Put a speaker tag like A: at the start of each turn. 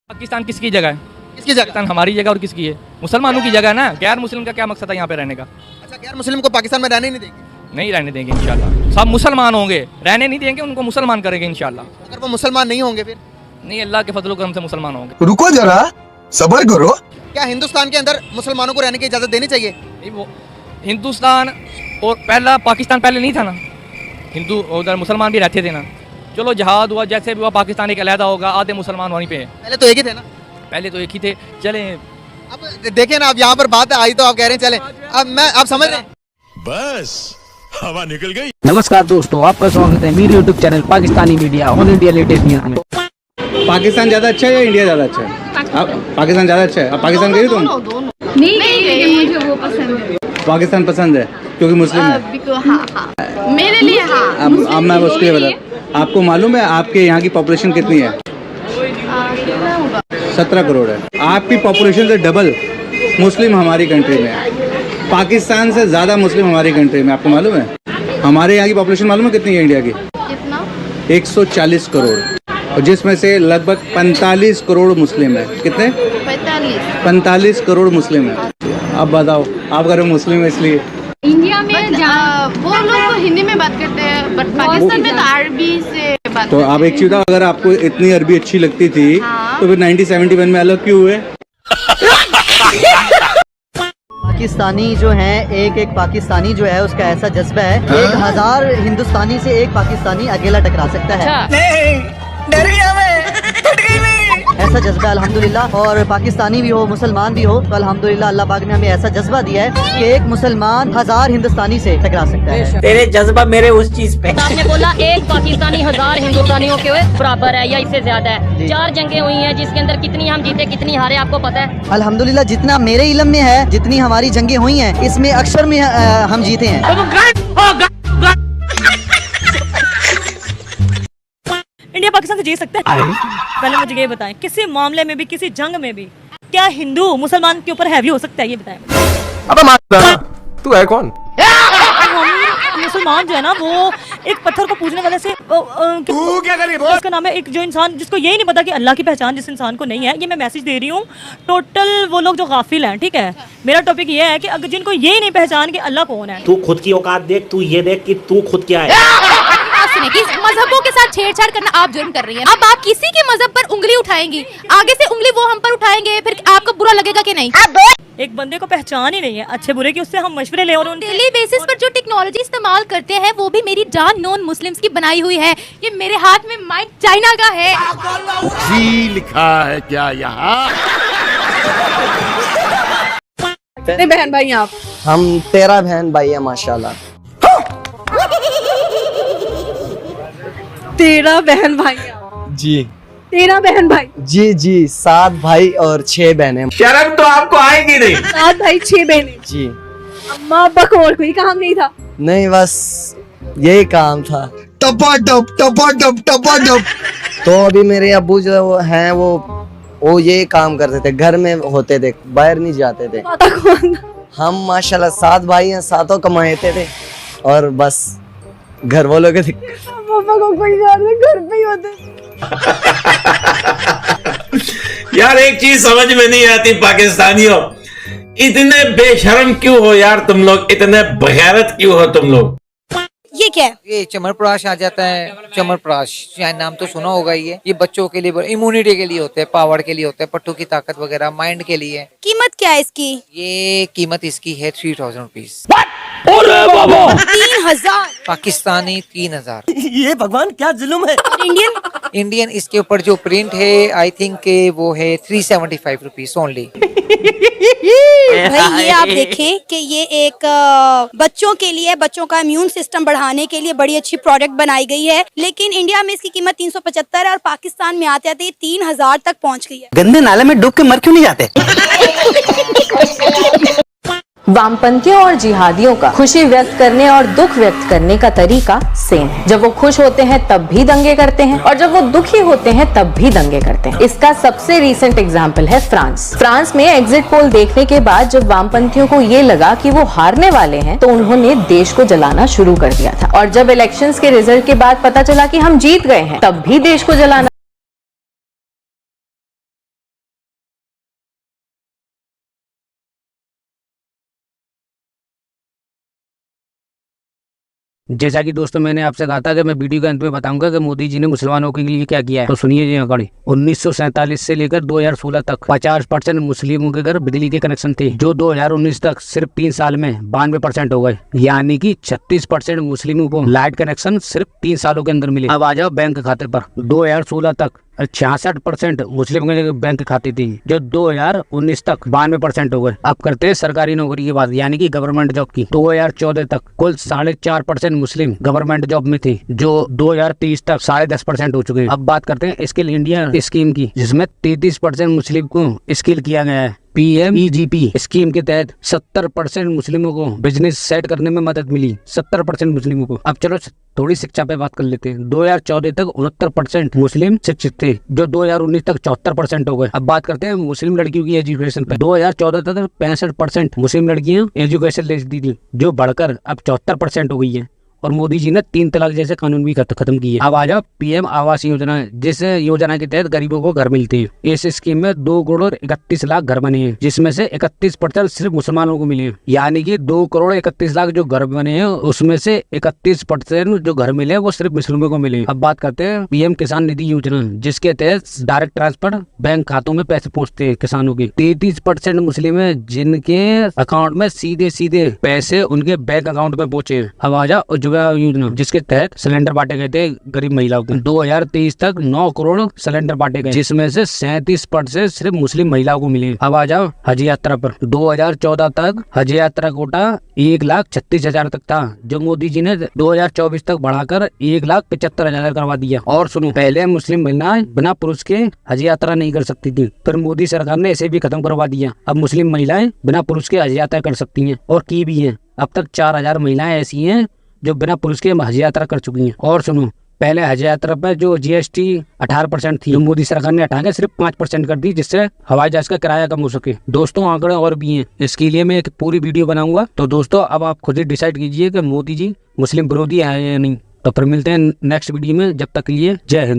A: पाकिस्तान किसकी जगह है?
B: किसकी जगह?
A: पाकिस्तान हमारी जगह और किसकी है? मुसलमानों की जगह है ना। गैर मुस्लिम का क्या मकसद है यहाँ पे रहने का?
B: अच्छा, गैर मुस्लिम को पाकिस्तान में रहने नहीं देंगे?
A: नहीं रहने देंगे इंशाल्लाह। सब मुसलमान होंगे, रहने नहीं देंगे, उनको मुसलमान करेंगे इंशाल्लाह।
B: अगर वो मुसलमान नहीं होंगे फिर?
A: नहीं, अल्लाह के फजल करम से मुसलमान होंगे।
C: रुको जरा, सबर करो।
B: क्या हिंदुस्तान के अंदर मुसलमानों को रहने की इजाजत देनी चाहिए?
A: नहीं, वो हिंदुस्तान और पहला पाकिस्तान पहले नहीं था ना, हिंदू उधर मुसलमान भी रहते थे ना। चलो जहाद हुआ, जैसे भी हुआ, पाकिस्तान एक अलहदा होगा, आधे मुसलमान वहीं पे है।
B: पहले तो एक ही थे ना।
A: पहले तो एक ही थे। चले
B: अब देखें ना, अब यहाँ पर बात आई तो आप कह रहे हैं चले। अब आप समझ रहे हैं?
D: बस हवा निकल गई।
E: नमस्कार दोस्तों, आपका स्वागत है मेरे YouTube channel Pakistani media all India latest news में।
F: पाकिस्तान ज़्यादा अच्छा है या इंडिया ज़्यादा अच्छा है? आप पाकिस्तान ज़्यादा अच्छा है। आप पाकिस्तान गई तुम?
G: नहीं, मुझे वो पसंद है।
F: पाकिस्तान पसंद है क्योंकि मुस्लिम है।
G: हाँ, मेरे लिए हाँ।
F: अब मैं उसके लिए बता, आपको मालूम है आपके यहाँ की पॉपुलेशन कितनी है? 17 करोड़ है। आपकी पॉपुलेशन से डबल मुस्लिम हमारी कंट्री में है। पाकिस्तान से ज़्यादा मुस्लिम हमारी कंट्री में, आपको मालूम है? हमारे यहाँ की पॉपुलेशन मालूम है कितनी है इंडिया की?
G: कितना?
F: 140 करोड़, और जिसमें से लगभग 45 करोड़ मुस्लिम है। कितने? 45 करोड़ मुस्लिम है। अब बताओ, आप अगर मुस्लिम है इसलिए
G: इंडिया में वो लोग तो हिंदी में बात करते हैं, बट पाकिस्तान में तो अरबी से बात
F: तो आप एक चीज बताओ, अगर आपको इतनी अरबी अच्छी लगती थी तो फिर 1971 में अलग क्यों हुए?
H: पाकिस्तानी जो है, एक पाकिस्तानी जो है उसका ऐसा जज्बा है, 1000 हिंदुस्तानी से एक पाकिस्तानी अकेला टकरा सकता है। नहीं, डर गया मैं, फट गई मेरी। ऐसा जज्बा अल्हम्दुलिल्लाह, और पाकिस्तानी भी हो मुसलमान भी हो तो अल्हम्दुलिल्लाह अल्लाह पाक ने हमें ऐसा जज्बा दिया है कि एक मुसलमान 1000 हिंदुस्तानी से टकरा सकता है।
E: तेरे जज्बा मेरे उस चीज पे।
I: आपने बोला एक पाकिस्तानी 1000 हिंदुस्तानियों के बराबर है या इससे ज्यादा है। 4 जंगें हुई हैं जिसके अंदर कितनी हम जीते कितनी हारे आपको पता है?
H: अल्हम्दुलिल्लाह जितना मेरे इल्म में है, जितनी हमारी जंगें हुई हैं, इसमें अक्सर में हम जीते हैं।
J: इंडिया पाकिस्तान से जीत सकता है? पहले मुझे ये बताएं, किसी मामले में भी, किसी जंग में भी, क्या हिंदू मुसलमान के ऊपर हैवी हो सकता है? ये बताएं।
C: अबे तू है कौन?
J: हम मुसलमान जो है ना, वो एक पत्थर को पूजने वाले से तू क्या करी बोल? उसका नाम है एक जो इंसान जिसको यही नहीं पता कि अल्लाह की पहचान जिस इंसान को नहीं है। ये मैं मैसेज दे रही हूँ टोटल वो लोग जो गाफिल हैं, ठीक है? मेरा टॉपिक ये है कि अगर जिनको यही नहीं पहचान कि अल्लाह कौन है।
E: तू खुद की औकात देख, तू ये देख कि तू खुद क्या है।
G: मजहबों के साथ छेड़छाड़ करना आप जुर्म कर रही हैं। अब आप किसी के मजहब पर उंगली उठाएंगी, आगे से उंगली वो हम पर उठाएंगे, फिर आपको बुरा लगेगा कि नहीं?
J: एक बंदे को पहचान ही नहीं है अच्छे बुरे की, उससे हम मशवरे ले और
G: डेली बेसिस पर जो टेक्नोलॉजी इस्तेमाल करते हैं वो भी मेरी जान नॉन मुस्लिम्स की बनाई हुई है। ये मेरे हाथ में माइक चाइना का है।
D: जी लिखा है क्या यहाँ?
G: कितने बहन भाई आप?
H: हम 13 बहन भाई है माशाल्लाह।
G: 13 बहन भाई
H: जी
G: 13 बहन भाई
H: जी 7 भाई और 6 बहनें।
E: शर्म तो आपको आएगी नहीं।
G: 7 भाई 6 बहनें
H: जी।
G: अम्मा अब्बा को और कोई काम नहीं था?
H: नहीं, बस यही काम था।
C: टपा टप।
H: तो अभी मेरे अब्बू जो हैं वो ये काम करते थे, घर में होते थे, बाहर नहीं जाते थे। हम माशाल्लाह 7 भाई हैं, 7 कमाते थे और बस घर वालों के
G: पापा को कोई घर पे ही होते।
K: यार एक चीज समझ में नहीं आती पाकिस्तानियों, इतने बेशर्म क्यों हो यार तुम लोग, इतने बगैरत क्यों हो तुम लोग?
G: ये क्या है?
L: ये चमरप्राश आ जाता है। चमरप्राश शायद नाम तो सुना होगा। ये बच्चों के लिए, इम्यूनिटी के लिए होते हैं, पावर के लिए होते हैं, पट्टों की ताकत वगैरह, माइंड के लिए।
G: कीमत क्या है इसकी?
L: ये कीमत इसकी है 3000 रुपीज।
G: 3000
L: पाकिस्तानी 3000।
E: ये भगवान क्या जुल्म है।
L: इंडियन इसके ऊपर जो प्रिंट है आई थिंक के वो है 375 रुपीज ओनली।
G: भाई ये आप देखें कि ये एक बच्चों के लिए, बच्चों का इम्यून सिस्टम बढ़ाने के लिए बड़ी अच्छी प्रोडक्ट बनाई गई है, लेकिन इंडिया में इसकी कीमत 375 है और पाकिस्तान में आते आते 3000 तक पहुंच गई है।
E: गंदे नाले में डूब के मर क्यों नहीं जाते?
I: वामपंथियों और जिहादियों का खुशी व्यक्त करने और दुख व्यक्त करने का तरीका सेम है। जब वो खुश होते हैं तब भी दंगे करते हैं और जब वो दुखी होते हैं तब भी दंगे करते हैं। इसका सबसे रीसेंट एग्जाम्पल है फ्रांस में एग्जिट पोल देखने के बाद जब वामपंथियों को ये लगा कि वो हारने वाले हैं तो उन्होंने देश को जलाना शुरू कर दिया था, और जब इलेक्शंस के रिजल्ट के बाद पता चला कि हम जीत गए हैं तब भी देश को जलाना
E: जैसा कि दोस्तों मैंने आपसे कहा था कि मैं वीडियो के अंत में बताऊंगा कि मोदी जी ने मुसलमानों के लिए क्या किया है, तो सुनिए जी अकड़ी। 1947 से लेकर 2016 तक 50% मुस्लिमों के घर बिजली के कनेक्शन थे, जो 2019 तक सिर्फ 3 साल में 92% हो गए, यानी कि 36% मुस्लिमों को लाइट कनेक्शन सिर्फ 3 सालों के अंदर मिले। अब आ जाओ बैंक खाते पर। 2016 तक 66% मुस्लिम के बैंक खाते थे, जो 2019 तक 92% हो गए। अब करते हैं सरकारी नौकरी की बात, यानी कि गवर्नमेंट जॉब की। 2014 तक कुल 4.5% मुस्लिम गवर्नमेंट जॉब में थे, जो 2023 तक 10.5% हो चुके हैं। अब बात करते हैं स्किल इंडिया स्कीम की, जिसमें 33% मुस्लिम को स्किल किया गया है। PMEGP स्कीम के तहत 70% मुस्लिमों को बिजनेस सेट करने में मदद मिली, 70% मुस्लिमों को। अब चलो थोड़ी शिक्षा पे बात कर लेते हैं। 2014 तक 69% मुस्लिम शिक्षित थे, जो 2019 तक 74% हो गए। अब बात करते हैं मुस्लिम लड़कियों की एजुकेशन पे। 2014 तक 65% मुस्लिम लड़कियां एजुकेशन लेती थी, जो बढ़कर अब 74% हो गई है। और मोदी जी ने 3 तलाक जैसे कानून भी खत्म किए। अब आ जाओ PM आवास योजना, जिस योजना के तहत गरीबों को घर मिलते हैं। इस स्कीम में 2 करोड़ 31 लाख घर बने हैं, जिसमें से 31% सिर्फ मुसलमानों को मिले हैं, यानी कि 2 करोड़ 31 लाख जो घर बने हैं, उसमें से 31% जो घर मिले वो सिर्फ मुस्लिमों को मिले। अब बात करते हैं PM किसान निधि योजना, जिसके तहत डायरेक्ट ट्रांसफर बैंक खातों में पैसे पहुँचते हैं किसानों के। 33% मुस्लिम है जिनके अकाउंट में सीधे पैसे उनके बैंक अकाउंट में पहुंचे। अब आ जाओ योजना, जिसके तहत सिलेंडर बांटे गए थे गरीब महिलाओं को। 2023 तक 9 करोड़ सिलेंडर बांटे गए, जिसमें से 37% सिर्फ मुस्लिम महिलाओं को मिले। अब आ जाओ हज यात्रा पर। 2014 तक हज यात्रा कोटा 1,36,000 तक था, जो मोदी जी ने 2024 तक बढ़ाकर 1,75,000 करवा दिया। और सुनो, पहले मुस्लिम महिलाएं बिना पुरुष के हज यात्रा नहीं कर सकती थी, फिर मोदी सरकार ने इसे भी खत्म करवा दिया। अब मुस्लिम महिलाएं बिना पुरुष के हज यात्रा कर सकती हैं, और की भी हैं। अब तक 4,000 महिलाएं ऐसी हैं जो बिना पुरुष के हज यात्रा कर चुकी हैं। और सुनो, पहले हज यात्रा पर जो GST 18% थी, जो मोदी सरकार ने हटा के सिर्फ 5% कर दी, जिससे हवाई जहाज का किराया कम हो सके। दोस्तों आंकड़े और भी हैं, इसके लिए मैं एक पूरी वीडियो बनाऊंगा। तो दोस्तों अब आप खुद ही डिसाइड कीजिए कि मोदी जी मुस्लिम विरोधी है या नहीं। तो फिर मिलते हैं नेक्स्ट वीडियो में, जब तक के लिए जय हिंद।